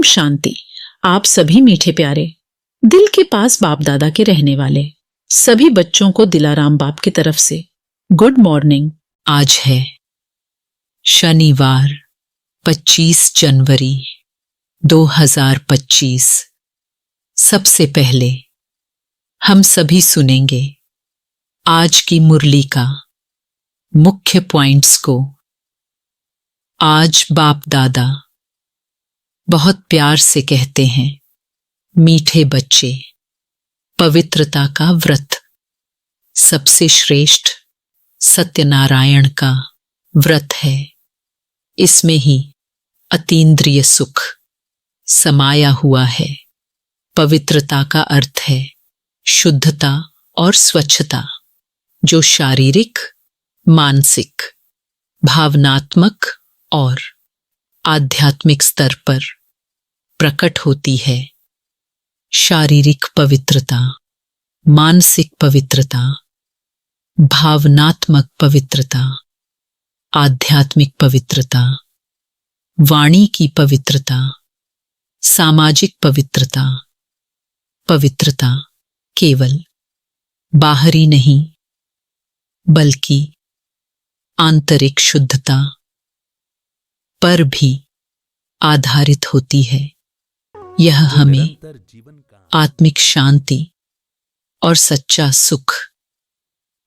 शांति। आप सभी मीठे प्यारे दिल के पास बाप दादा के रहने वाले सभी बच्चों को दिलाराम बाप की तरफ से गुड मॉर्निंग। आज है शनिवार 25 जनवरी 2025। सबसे पहले हम सभी सुनेंगे आज की मुरली का मुख्य पॉइंट्स को। आज बाप दादा बहुत प्यार से कहते हैं, मीठे बच्चे, पवित्रता का व्रत सबसे श्रेष्ठ सत्यनारायण का व्रत है। इसमें ही अतीन्द्रिय सुख समाया हुआ है। पवित्रता का अर्थ है शुद्धता और स्वच्छता, जो शारीरिक, मानसिक, भावनात्मक और आध्यात्मिक स्तर पर प्रकट होती है। शारीरिक पवित्रता, मानसिक पवित्रता, भावनात्मक पवित्रता, आध्यात्मिक पवित्रता, वाणी की पवित्रता, सामाजिक पवित्रता। पवित्रता केवल बाहरी नहीं बल्कि आंतरिक शुद्धता पर भी आधारित होती है। यह हमें आत्मिक शांति और सच्चा सुख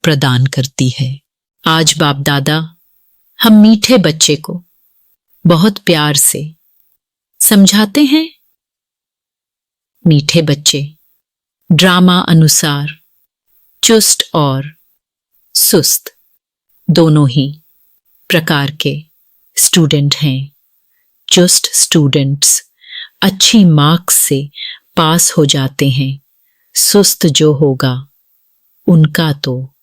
प्रदान करती है। आज बाप दादा हम मीठे बच्चे को बहुत प्यार से समझाते हैं। मीठे बच्चे ड्रामा अनुसार चुस्त और सुस्त दोनों ही प्रकार के स्टूडेंट हैं। चुस्त स्टूडेंट्स अच्छी मार्क्स से पास हो जाते हैं। सुस्त जो होगा उनका तो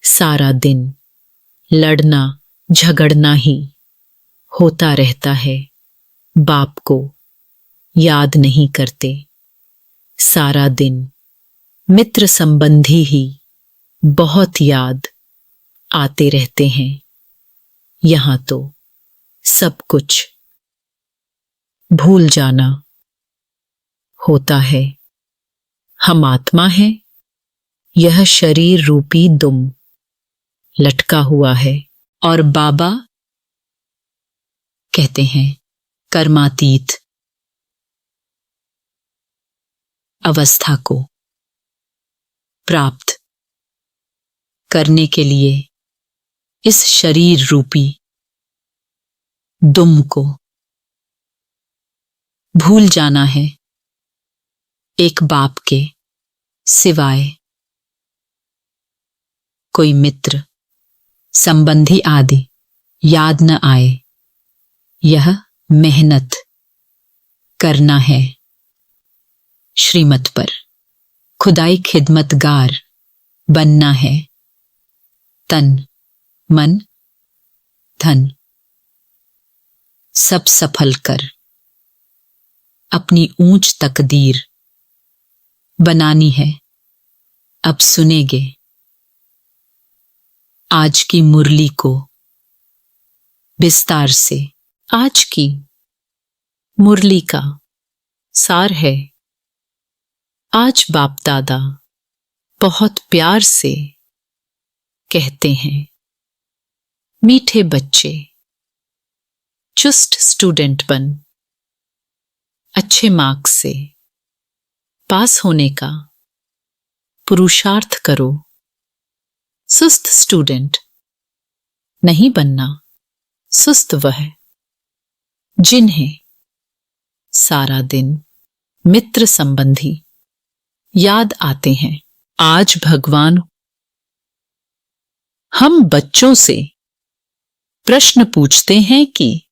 सारा दिन लड़ना झगड़ना ही होता रहता है। बाप को याद नहीं करते। सारा दिन मित्र संबंधी ही बहुत याद आते रहते हैं। यहाँ तो सब कुछ भूल जाना होता है। हम आत्मा है, यह शरीर रूपी दुम लटका हुआ है और बाबा कहते हैं कर्मातीत अवस्था को प्राप्त करने के लिए इस शरीर रूपी दुम को भूल जाना है। एक बाप के सिवाय कोई मित्र संबंधी आदि याद न आए। यह मेहनत करना है श्रीमत पर। खुदाई खिदमतगार बनना है। तन मन धन सब सफल कर अपनी ऊंच तकदीर बनानी है। अब सुनेंगे आज की मुरली को विस्तार से। आज की मुरली का सार है, आज बाप दादा बहुत प्यार से कहते हैं, मीठे बच्चे, चुस्त स्टूडेंट बन अच्छे मार्क्स से पास होने का पुरुषार्थ करो। सुस्त स्टूडेंट नहीं बनना। सुस्त वह जिन्हें सारा दिन मित्र संबंधी याद आते हैं। आज भगवान हम बच्चों से प्रश्न पूछते हैं कि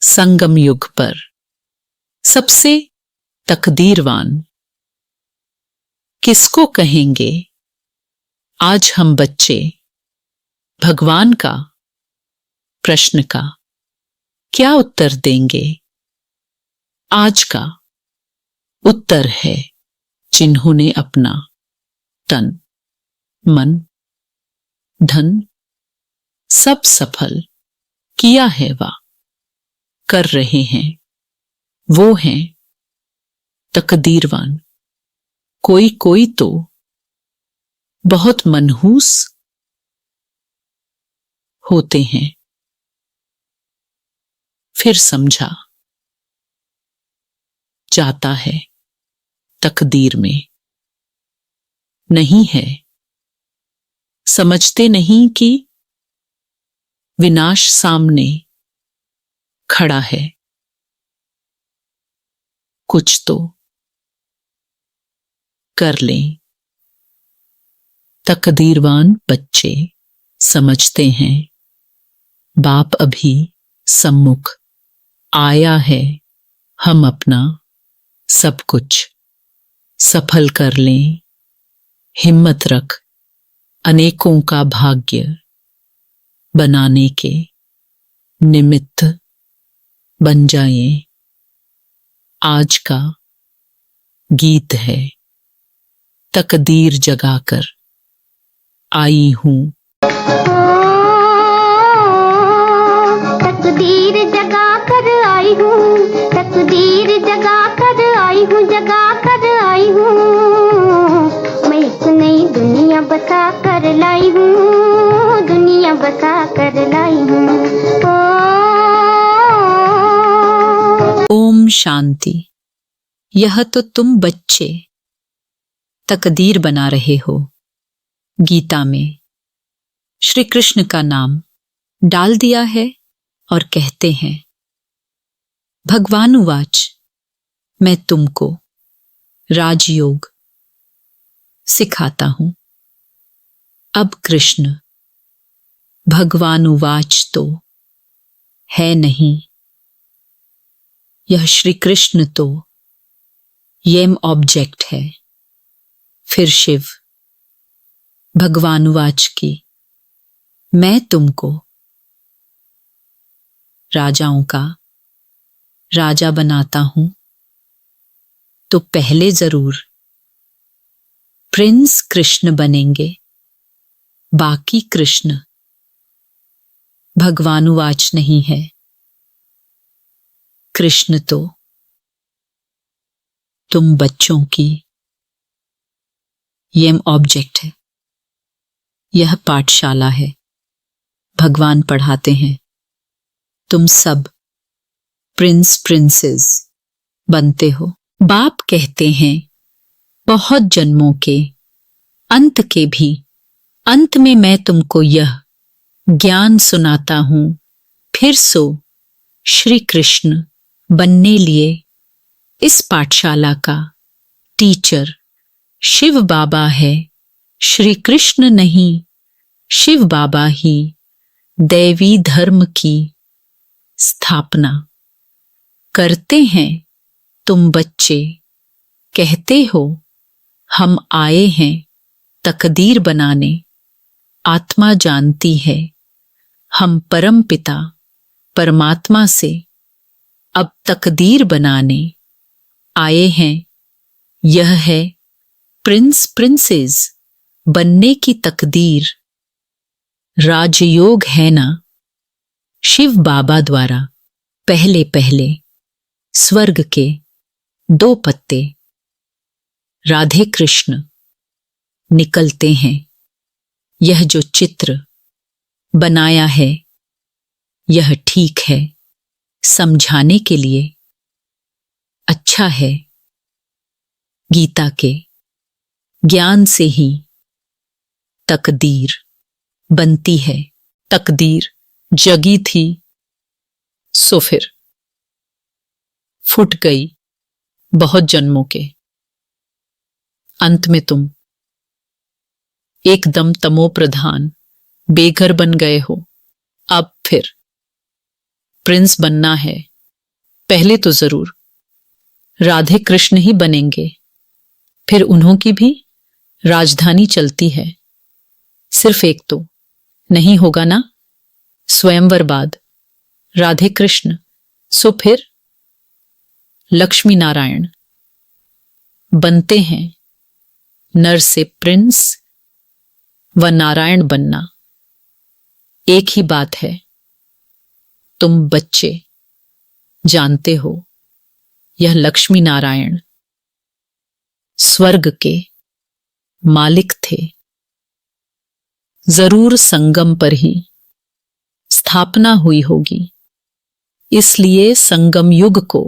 संगम युग पर सबसे तकदीरवान किसको कहेंगे। आज हम बच्चे भगवान का प्रश्न का क्या उत्तर देंगे। आज का उत्तर है, जिन्होंने अपना तन मन धन सब सफल किया है वा कर रहे हैं वो हैं तकदीरवान। कोई कोई तो बहुत मनहूस होते हैं। फिर समझा जाता है तकदीर में नहीं है। समझते नहीं कि विनाश सामने खड़ा है। कुछ तो कर लें। तकदीरवान बच्चे समझते हैं बाप अभी सम्मुख आया है। हम अपना सब कुछ सफल कर लें। हिम्मत रख अनेकों का भाग्य बनाने के निमित्त बन जाएं। आज का गीत है तकदीर जगाकर आई हूं। तकदीर जगा कर आई हूँ, तकदीर जगा कर आई हूँ, जगा कर आई हूँ। मैं एक नई दुनिया बसा कर लाई हूँ, दुनिया बसा कर लाई हूँ। ओम शांति। यह तो तुम बच्चे तकदीर बना रहे हो। गीता में श्री कृष्ण का नाम डाल दिया है और कहते हैं, भगवान उवाच, मैं तुमको राजयोग सिखाता हूं। अब कृष्ण भगवान उवाच तो है नहीं। यह श्री कृष्ण तो येम ऑब्जेक्ट है। फिर शिव भगवान उवाच की मैं तुमको राजाओं का राजा बनाता हूं, तो पहले जरूर प्रिंस कृष्ण बनेंगे, बाकी कृष्ण भगवान उवाच नहीं है। कृष्ण तो तुम बच्चों की येम ऑब्जेक्ट है। यह पाठशाला है, भगवान पढ़ाते हैं। तुम सब प्रिंस प्रिंसेस बनते हो। बाप कहते हैं बहुत जन्मों के अंत के भी अंत में मैं तुमको यह ज्ञान सुनाता हूं। फिर सो श्री कृष्ण बनने लिए इस पाठशाला का टीचर शिव बाबा है। श्री कृष्ण नहीं, शिव बाबा ही दैवी धर्म की स्थापना करते हैं। तुम बच्चे कहते हो हम आए हैं तकदीर बनाने। आत्मा जानती है हम परम पिता परमात्मा से अब तकदीर बनाने आए हैं। यह है प्रिंस प्रिंसेस बनने की तकदीर। राजयोग है ना शिव बाबा द्वारा पहले पहले स्वर्ग के 2 पत्ते राधे कृष्ण निकलते हैं। यह जो चित्र बनाया है यह ठीक है, समझाने के लिए अच्छा है। गीता के ज्ञान से ही तकदीर बनती है। तकदीर जगी थी सो फिर फूट गई बहुत जन्मों के। अंत में तुम एकदम तमो प्रधान बेघर बन गए हो। अब फिर प्रिंस बनना है। पहले तो जरूर राधे कृष्ण ही बनेंगे, फिर उन्हों की भी राजधानी चलती है। सिर्फ एक तो नहीं होगा ना स्वयंवर बाद राधे कृष्ण। सो फिर लक्ष्मी नारायण बनते हैं। नर से प्रिंस व नारायण बनना एक ही बात है। तुम बच्चे जानते हो यह लक्ष्मी नारायण स्वर्ग के मालिक थे। जरूर संगम पर ही स्थापना हुई होगी, इसलिए संगम युग को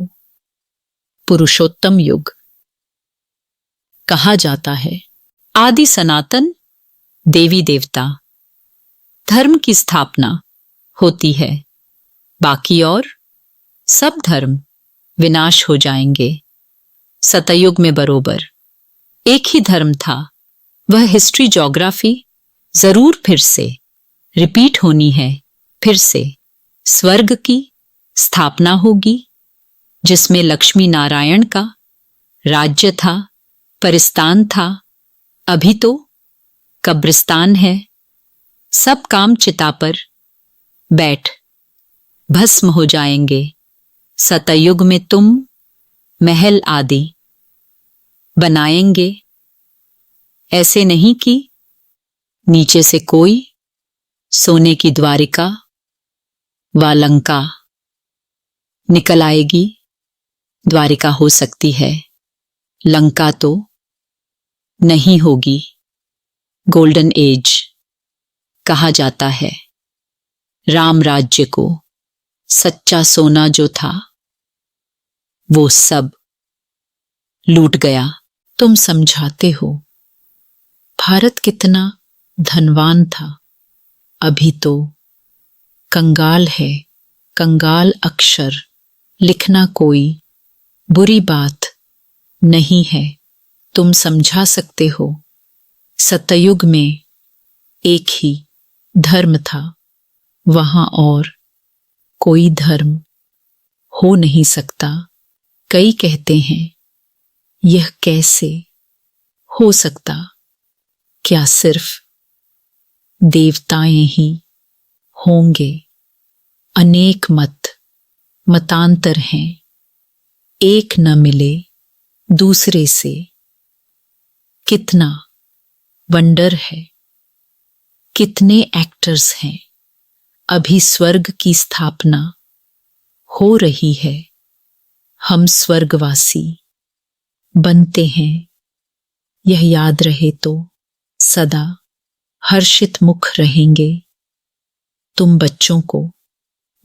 पुरुषोत्तम युग कहा जाता है। आदि सनातन देवी देवता धर्म की स्थापना होती है, बाकी और सब धर्म विनाश हो जाएंगे। सतयुग में बरोबर एक ही धर्म था। वह हिस्ट्री ज्योग्राफी जरूर फिर से रिपीट होनी है। फिर से स्वर्ग की स्थापना होगी, जिसमें लक्ष्मी नारायण का राज्य था, परिस्तान था। अभी तो कब्रिस्तान है। सब काम चिता पर बैठ भस्म हो जाएंगे। सतयुग में तुम महल आदि बनाएंगे, ऐसे नहीं कि नीचे से कोई सोने की द्वारिका व लंका निकल आएगी। द्वारिका हो सकती है, लंका तो नहीं होगी। गोल्डन एज कहा जाता है। राम राज्य को सच्चा सोना जो था वो सब लूट गया। तुम समझाते हो भारत कितना धनवान था, अभी तो कंगाल है। कंगाल अक्षर लिखना कोई बुरी बात नहीं है। तुम समझा सकते हो सतयुग में एक ही धर्म था, वहां और कोई धर्म हो नहीं सकता। कई कहते हैं यह कैसे हो सकता, क्या सिर्फ देवताएं ही होंगे? अनेक मतांतर हैं, एक न मिले दूसरे से। कितना वंडर है, कितने एक्टर्स हैं। अभी स्वर्ग की स्थापना हो रही है। हम स्वर्गवासी बनते हैं, यह याद रहे तो सदा हर्षित मुख रहेंगे। तुम बच्चों को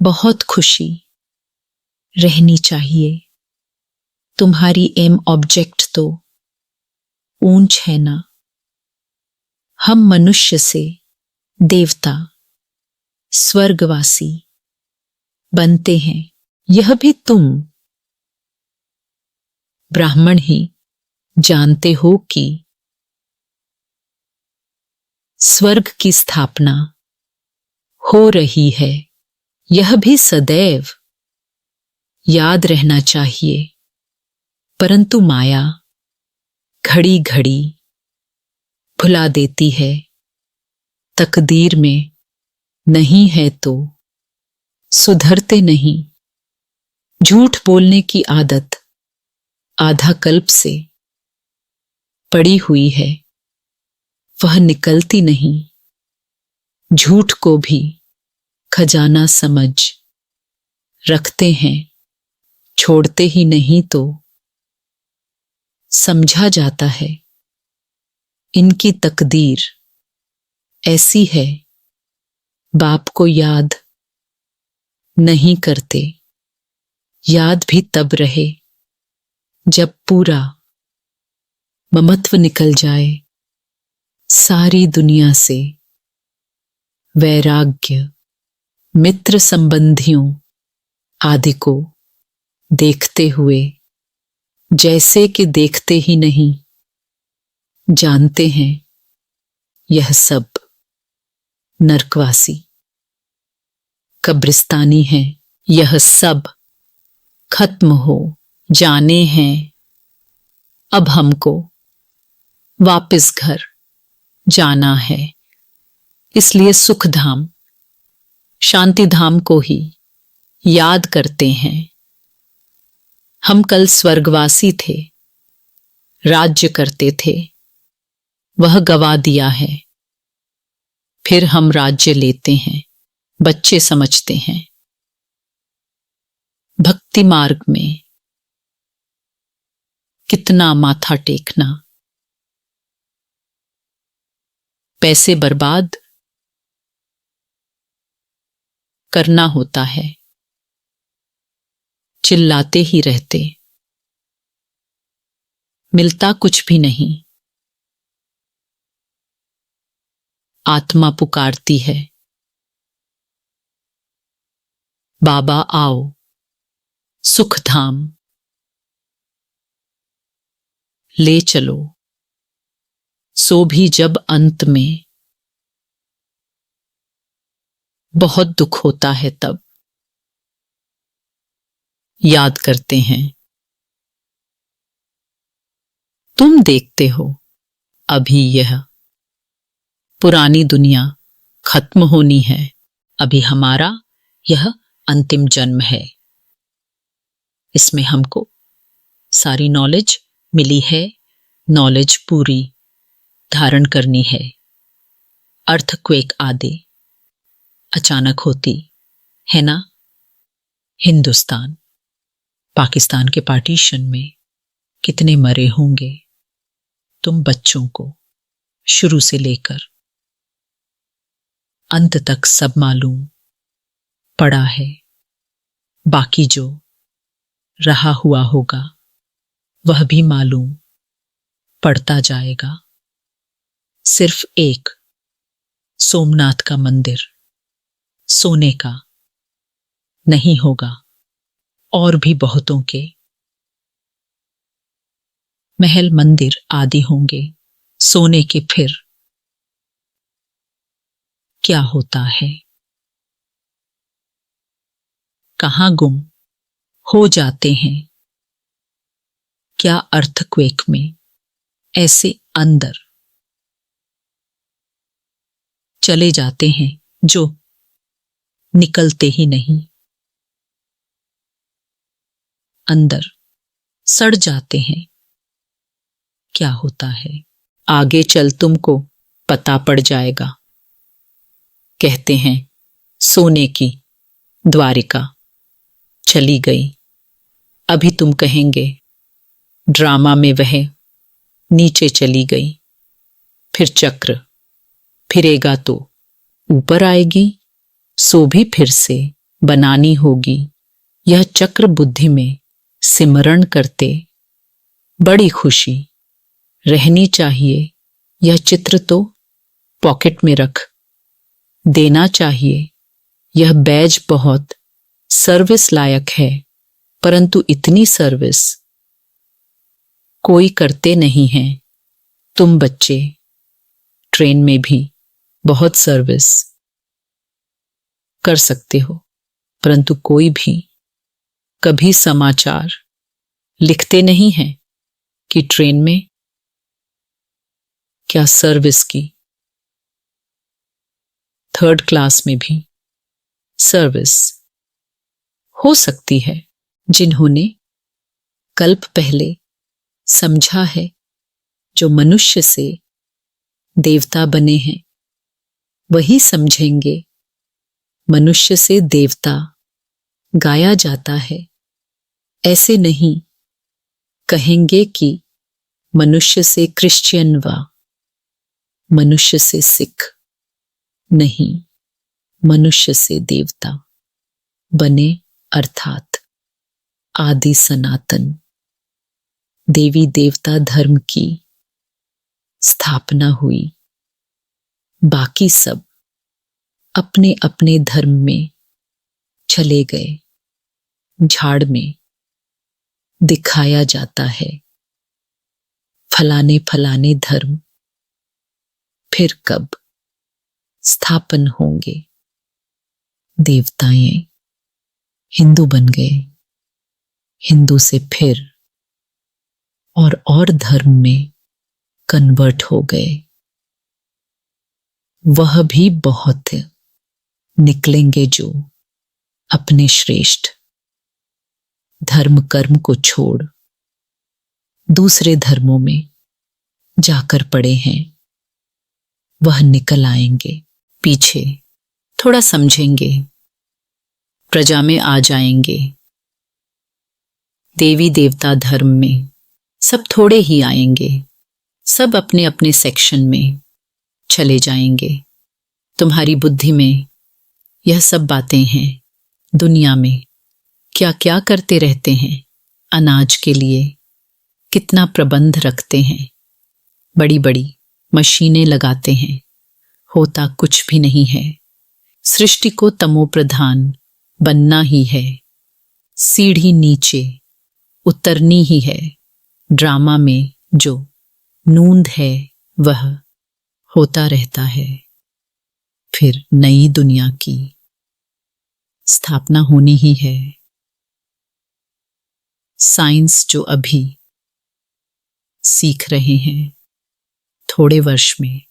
बहुत खुशी रहनी चाहिए। तुम्हारी एम ऑब्जेक्ट तो ऊंच है ना। हम मनुष्य से देवता स्वर्गवासी बनते हैं, यह भी तुम ब्राह्मण ही जानते हो कि स्वर्ग की स्थापना हो रही है। यह भी सदैव याद रहना चाहिए। परंतु माया घड़ी घड़ी भुला देती है। तकदीर में नहीं है तो सुधरते नहीं। झूठ बोलने की आदत आधा कल्प से पड़ी हुई है, वह निकलती नहीं। झूठ को भी खजाना समझ रखते हैं, छोड़ते ही नहीं तो समझा जाता है। इनकी तकदीर ऐसी है, बाप को याद नहीं करते। याद भी तब रहे जब पूरा ममत्व निकल जाए सारी दुनिया से। वैराग्य मित्र संबंधियों आदि को देखते हुए जैसे कि देखते ही नहीं, जानते हैं यह सब नरकवासी कब्रिस्तानी है। यह सब खत्म हो जाने हैं। अब हमको वापस घर जाना है, इसलिए सुख धाम शांति धाम को ही याद करते हैं। हम कल स्वर्गवासी थे, राज्य करते थे, वह गवा दिया है। फिर हम राज्य लेते हैं, बच्चे समझते हैं। भक्ति मार्ग में कितना माथा टेकना, पैसे बर्बाद करना होता है, चिल्लाते ही रहते, मिलता कुछ भी नहीं। आत्मा पुकारती है, बाबा आओ सुख धाम ले चलो। सो भी जब अंत में बहुत दुख होता है तब याद करते हैं। तुम देखते हो अभी यह पुरानी दुनिया खत्म होनी है, अभी हमारा यह अंतिम जन्म है। इसमें हमको सारी नॉलेज मिली है, नॉलेज पूरी धारण करनी है। अर्थक्वेक आदि अचानक होती है ना। हिंदुस्तान पाकिस्तान के पार्टीशन में कितने मरे होंगे। तुम बच्चों को शुरू से लेकर अंत तक सब मालूम पड़ा है। बाकी जो रहा हुआ होगा वह भी मालूम पड़ता जाएगा। सिर्फ एक सोमनाथ का मंदिर सोने का नहीं होगा, और भी बहुतों के महल मंदिर आदि होंगे सोने के। फिर क्या होता है, कहां गुम हो जाते हैं। क्या अर्थक्वेक में ऐसे अंदर चले जाते हैं जो निकलते ही नहीं, अंदर सड़ जाते हैं। क्या होता है, आगे चल तुमको पता पड़ जाएगा। कहते हैं सोने की द्वारिका चली गई, अभी तुम कहेंगे ड्रामा में वह नीचे चली गई। फिर चक्र फिरेगा तो ऊपर आएगी, सो भी फिर से बनानी होगी। यह चक्र बुद्धि में सिमरण करते बड़ी खुशी रहनी चाहिए। यह चित्र तो पॉकेट में रख देना चाहिए। यह बैज बहुत सर्विस लायक है, परंतु इतनी सर्विस कोई करते नहीं है। तुम बच्चे ट्रेन में भी बहुत सर्विस कर सकते हो, परंतु कोई भी कभी समाचार लिखते नहीं हैं कि ट्रेन में क्या सर्विस की। थर्ड क्लास में भी सर्विस हो सकती है। जिन्होंने कल्प पहले समझा है, जो मनुष्य से देवता बने हैं, वही समझेंगे। मनुष्य से देवता गाया जाता है, ऐसे नहीं कहेंगे कि मनुष्य से क्रिश्चियन व मनुष्य से सिख। नहीं, मनुष्य से देवता बने, अर्थात आदि सनातन देवी देवता धर्म की स्थापना हुई। बाकी सब अपने अपने धर्म में चले गए। झाड़ में दिखाया जाता है फलाने फलाने धर्म, फिर कब स्थापन होंगे। देवताएं हिंदू बन गए, हिंदू से फिर और धर्म में कन्वर्ट हो गए। वह भी बहुत निकलेंगे जो अपने श्रेष्ठ धर्म कर्म को छोड़ दूसरे धर्मों में जाकर पड़े हैं। वह निकल आएंगे, पीछे थोड़ा समझेंगे, प्रजा में आ जाएंगे। देवी देवता धर्म में सब थोड़े ही आएंगे, सब अपने अपने सेक्शन में चले जाएंगे। तुम्हारी बुद्धि में यह सब बातें हैं। दुनिया में क्या क्या करते रहते हैं, अनाज के लिए कितना प्रबंध रखते हैं, बड़ी बड़ी मशीनें लगाते हैं, होता कुछ भी नहीं है। सृष्टि को तमो प्रधान बनना ही है, सीढ़ी नीचे उतरनी ही है। ड्रामा में जो नूंद है वह होता रहता है, फिर नई दुनिया की स्थापना होनी ही है। साइंस जो अभी सीख रहे हैं, थोड़े वर्ष में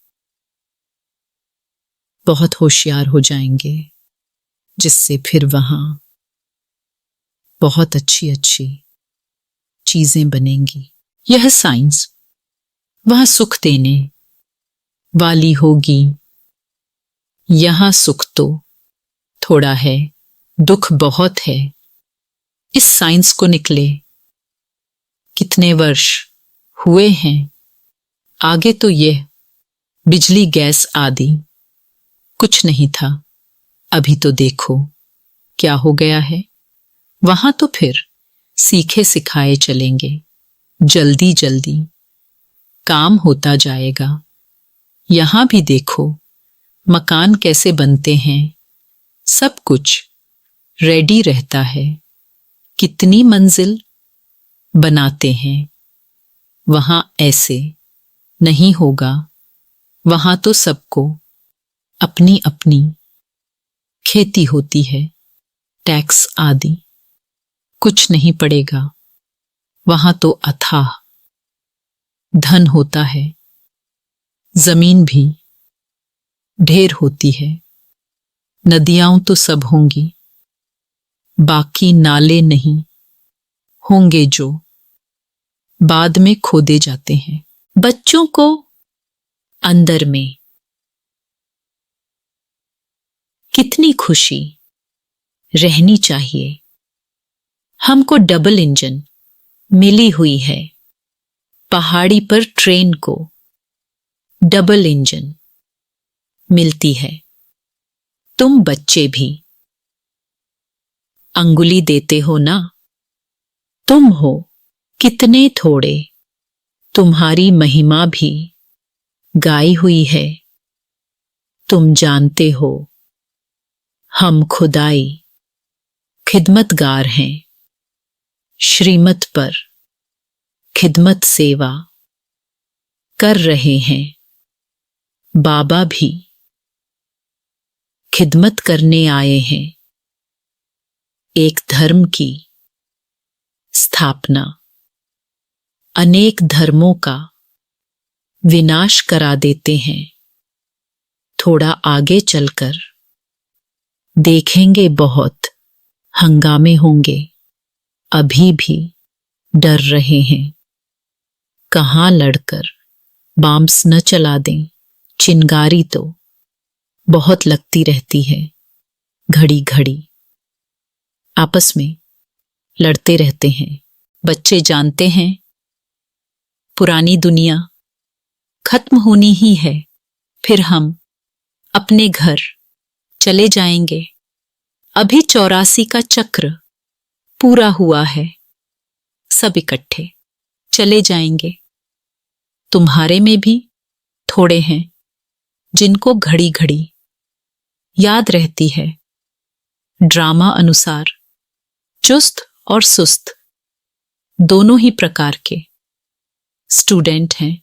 बहुत होशियार हो जाएंगे, जिससे फिर वहां बहुत अच्छी अच्छी चीजें बनेंगी। यह साइंस वहां सुख देने वाली होगी। यहां सुख तो थोड़ा है, दुख बहुत है। इस साइंस को निकले कितने वर्ष हुए हैं। आगे तो यह बिजली गैस आदि कुछ नहीं था, अभी तो देखो क्या हो गया है। वहां तो फिर सीखे सिखाए चलेंगे, जल्दी जल्दी काम होता जाएगा। यहां भी देखो मकान कैसे बनते हैं, सब कुछ रेडी रहता है। कितनी मंजिल बनाते हैं। वहां ऐसे नहीं होगा। वहां तो सबको अपनी अपनी खेती होती है, टैक्स आदि कुछ नहीं पड़ेगा। वहां तो अथाह धन होता है, जमीन भी ढेर होती है। नदियां तो सब होंगी, बाकी नाले नहीं होंगे जो बाद में खोदे जाते हैं। बच्चों को अंदर में कितनी खुशी रहनी चाहिए। हमको डबल इंजन मिली हुई है। पहाड़ी पर ट्रेन को डबल इंजन मिलती है। तुम बच्चे भी अंगुली देते हो ना। तुम हो कितने थोड़े, तुम्हारी महिमा भी गाई हुई है। तुम जानते हो हम खुदाई खिदमतगार हैं। श्रीमत पर खिदमत सेवा कर रहे हैं। बाबा भी खिदमत करने आए हैं। एक धर्म की स्थापना अनेक धर्मों का विनाश करा देते हैं। थोड़ा आगे चलकर देखेंगे बहुत हंगामे होंगे। अभी भी डर रहे हैं, कहां लड़कर बॉम्ब्स न चला दें। चिंगारी तो बहुत लगती रहती है, घड़ी घड़ी आपस में लड़ते रहते हैं। बच्चे जानते हैं पुरानी दुनिया खत्म होनी ही है, फिर हम अपने घर चले जाएंगे। अभी 84 का चक्र पूरा हुआ है, सब इकट्ठे चले जाएंगे। तुम्हारे में भी थोड़े हैं जिनको घड़ी घड़ी याद रहती है। ड्रामा अनुसार चुस्त और सुस्त दोनों ही प्रकार के स्टूडेंट हैं।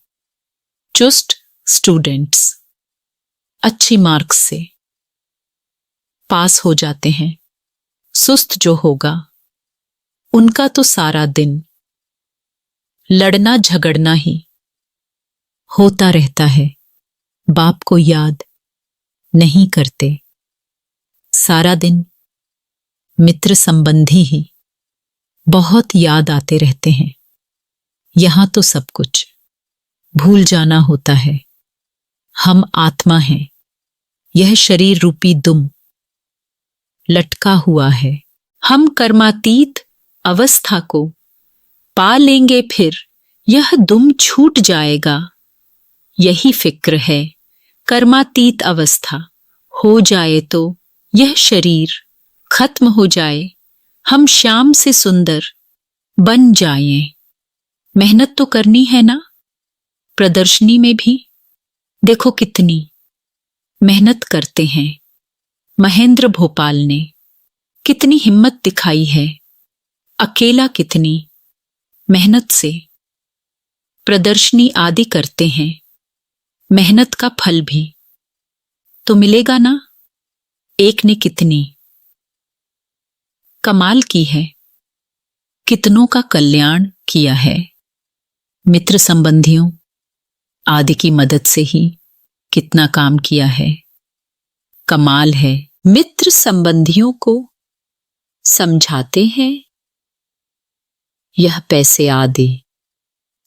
चुस्त स्टूडेंट्स अच्छी मार्क्स से पास हो जाते हैं। सुस्त जो होगा उनका तो सारा दिन लड़ना झगड़ना ही होता रहता है। बाप को याद नहीं करते। सारा दिन मित्र संबंधी ही बहुत याद आते रहते हैं। यहां तो सब कुछ भूल जाना होता है। हम आत्मा हैं, यह शरीर रूपी दुम लटका हुआ है। हम कर्मातीत अवस्था को पा लेंगे, फिर यह दुम छूट जाएगा। यही फिक्र है, कर्मातीत अवस्था हो जाए तो यह शरीर खत्म हो जाए, हम श्याम से सुंदर बन जाएं। मेहनत तो करनी है ना, प्रदर्शनी में भी देखो कितनी मेहनत करते हैं। महेंद्र भोपाल ने कितनी हिम्मत दिखाई है, अकेला कितनी मेहनत से प्रदर्शनी आदि करते हैं। मेहनत का फल भी तो मिलेगा ना। एक ने कितनी कमाल की है, कितनों का कल्याण किया है। मित्र संबंधियों आदि की मदद से ही कितना काम किया है। कमाल है। मित्र संबंधियों को समझाते हैं, यह पैसे आदि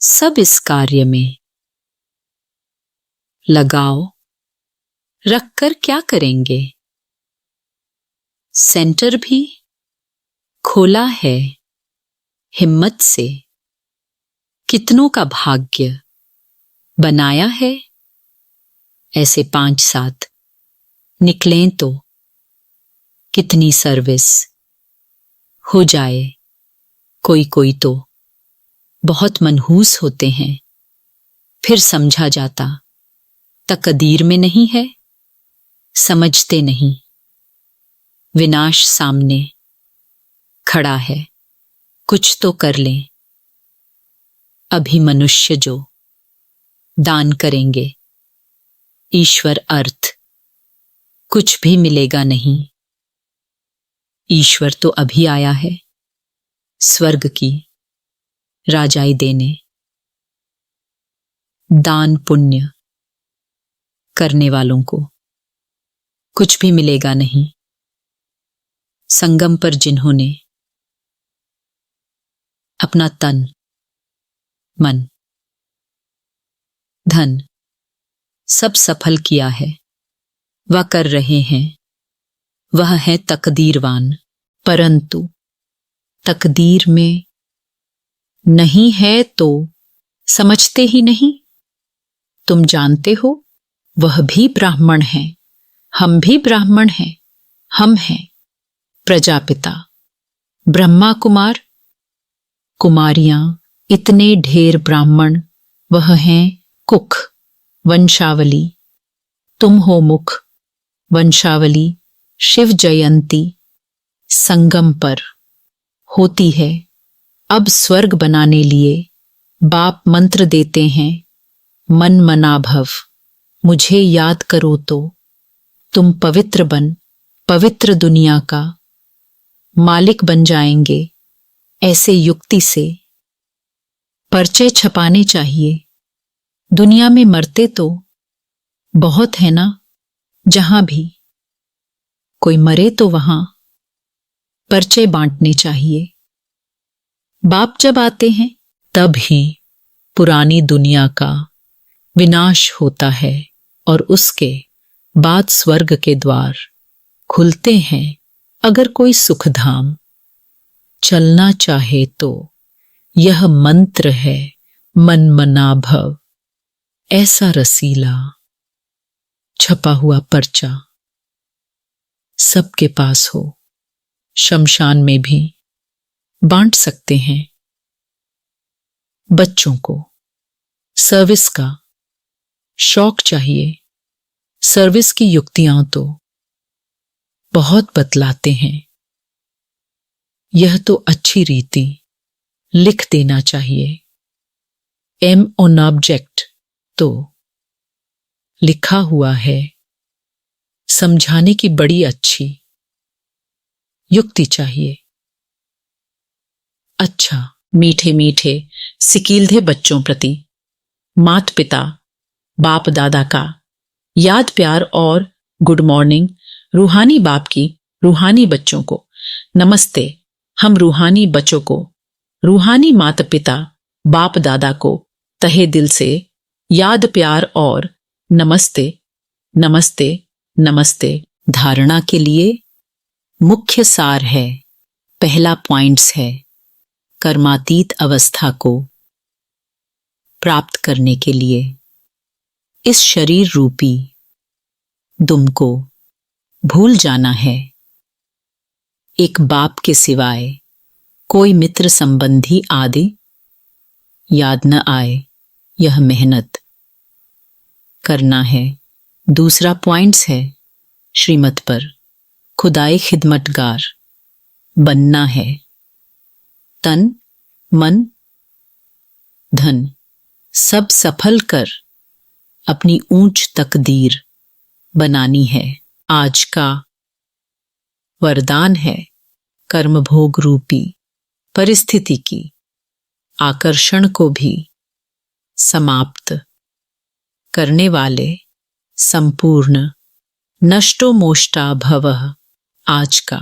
सब इस कार्य में लगाओ, रखकर क्या करेंगे। सेंटर भी खोला है हिम्मत से, कितनों का भाग्य बनाया है। ऐसे 5-7 निकलें तो कितनी सर्विस हो जाए। कोई कोई तो बहुत मनहूस होते हैं, फिर समझा जाता तकदीर में नहीं है, समझते नहीं। विनाश सामने खड़ा है, कुछ तो कर लें। अभी मनुष्य जो दान करेंगे, ईश्वर अर्थ कुछ भी मिलेगा नहीं। ईश्वर तो अभी आया है स्वर्ग की राजाई देने। दान पुण्य करने वालों को कुछ भी मिलेगा नहीं। संगम पर जिन्होंने अपना तन, मन, धन सब सफल किया है, वह कर रहे हैं, वह है तकदीरवान। परंतु तकदीर में नहीं है तो समझते ही नहीं। तुम जानते हो वह भी ब्राह्मण है, हम भी ब्राह्मण हैं। हम हैं प्रजापिता, ब्रह्मा कुमार, कुमारियां, इतने ढेर ब्राह्मण। वह हैं कुख, वंशावली। तुम हो मुख, वंशावली। शिव जयंती संगम पर होती है। अब स्वर्ग बनाने लिए बाप मंत्र देते हैं, मन मना भव। मुझे याद करो तो तुम पवित्र बन, पवित्र दुनिया का मालिक बन जाएंगे। ऐसे युक्ति से पर्चे छपाने चाहिए। दुनिया में मरते तो बहुत है ना, जहां भी कोई मरे तो वहां पर्चे बांटने चाहिए। बाप जब आते हैं तब ही पुरानी दुनिया का विनाश होता है और उसके बाद स्वर्ग के द्वार खुलते हैं। अगर कोई सुखधाम चलना चाहे तो यह मंत्र है, मन मना भव। ऐसा रसीला छपा हुआ पर्चा सबके पास हो, शमशान में भी बांट सकते हैं। बच्चों को सर्विस का शौक चाहिए। सर्विस की युक्तियां तो बहुत बतलाते हैं। यह तो अच्छी रीति लिख देना चाहिए। एम ऑन ऑब्जेक्ट तो लिखा हुआ है। समझाने की बड़ी अच्छी युक्ति चाहिए। अच्छा, मीठे मीठे सिकीलधे बच्चों प्रति मात पिता बाप दादा का याद प्यार और गुड मॉर्निंग। रूहानी बाप की रूहानी बच्चों को नमस्ते। हम रूहानी बच्चों को, रूहानी माता पिता बाप दादा को तहे दिल से याद प्यार और नमस्ते नमस्ते नमस्ते। धारणा के लिए मुख्य सार है, पहला पॉइंट्स है कर्मातीत अवस्था को प्राप्त करने के लिए इस शरीर रूपी दुम को भूल जाना है। एक बाप के सिवाय कोई मित्र संबंधी आदि याद न आए, यह मेहनत करना है। दूसरा पॉइंट्स है श्रीमत पर खुदाई खिदमतगार बनना है। तन मन धन सब सफल कर अपनी ऊंच तकदीर बनानी है। आज का वरदान है कर्मभोग रूपी परिस्थिति की आकर्षण को भी समाप्त करने वाले संपूर्ण नष्टो मोष्टा भवः। आज का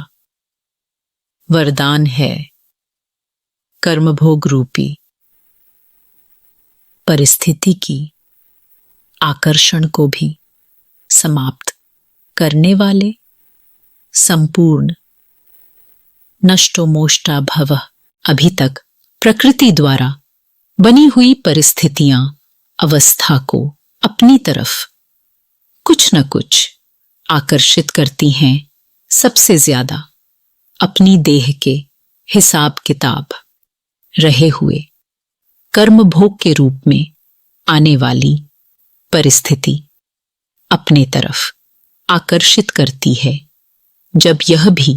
वरदान है कर्मभोग रूपी परिस्थिति की आकर्षण को भी समाप्त करने वाले संपूर्ण नष्टो मोष्टा भवः। अभी तक प्रकृति द्वारा बनी हुई परिस्थितियां अवस्था को अपनी तरफ कुछ न कुछ आकर्षित करती हैं। सबसे ज्यादा अपनी देह के हिसाब किताब रहे हुए कर्म भोग के रूप में आने वाली परिस्थिति अपने तरफ आकर्षित करती है। जब यह भी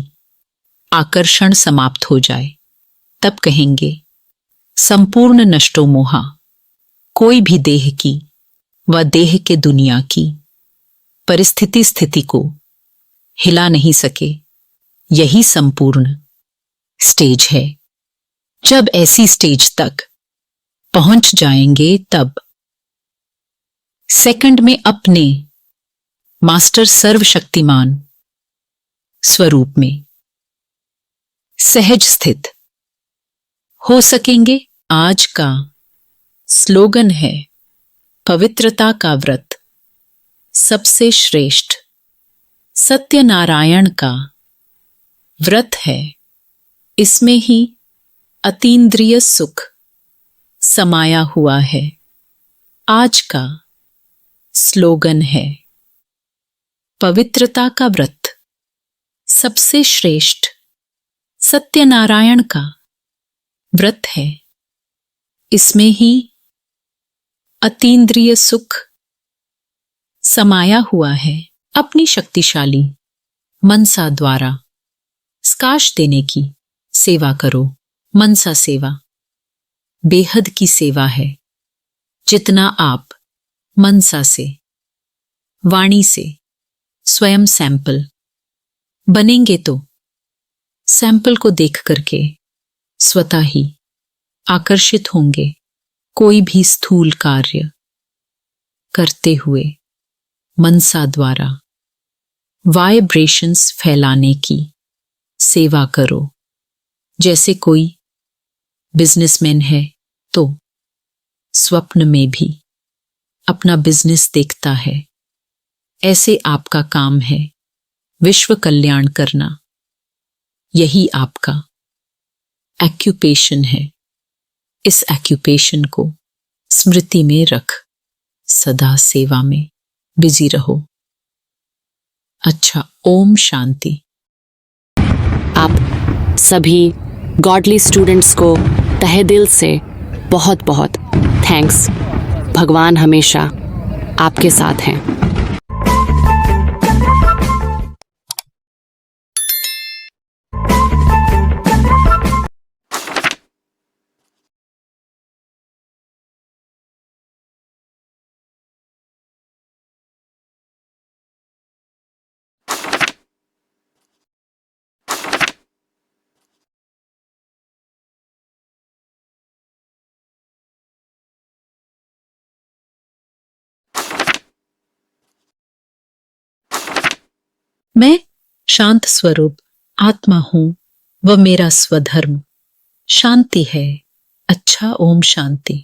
आकर्षण समाप्त हो जाए तब कहेंगे संपूर्ण नष्टो मोहा। कोई भी देह की व देह के दुनिया की परिस्थिति स्थिति को हिला नहीं सके। यही संपूर्ण स्टेज है। जब ऐसी स्टेज तक पहुंच जाएंगे तब सेकंड में अपने मास्टर सर्वशक्तिमान स्वरूप में सहज स्थित हो सकेंगे। आज का स्लोगन है पवित्रता का व्रत सबसे श्रेष्ठ सत्यनारायण का व्रत है। इसमें ही अतीन्द्रिय सुख समाया हुआ है। आज का स्लोगन है पवित्रता का व्रत सबसे श्रेष्ठ सत्यनारायण का व्रत है। इसमें ही अतीन्द्रिय सुख समाया हुआ है। अपनी शक्तिशाली मनसा द्वारा स्काश देने की सेवा करो। मनसा सेवा बेहद की सेवा है। जितना आप मनसा से वाणी से स्वयं सैंपल बनेंगे तो सैंपल को देख करके स्वतः ही आकर्षित होंगे। कोई भी स्थूल कार्य करते हुए मनसा द्वारा वाइब्रेशंस फैलाने की सेवा करो। जैसे कोई बिजनेसमैन है तो स्वप्न में भी अपना बिजनेस देखता है। ऐसे आपका काम है विश्व कल्याण करना। यही आपका एक्यूपेशन है। इस एक्यूपेशन को स्मृति में रख सदा सेवा में बिजी रहो। अच्छा, ओम शांति। आप सभी गॉडली स्टूडेंट्स को तहे दिल से बहुत बहुत थैंक्स। भगवान हमेशा आपके साथ हैं। मैं शांत स्वरूप आत्मा हूं व मेरा स्वधर्म शांति है। अच्छा, ओम शांति।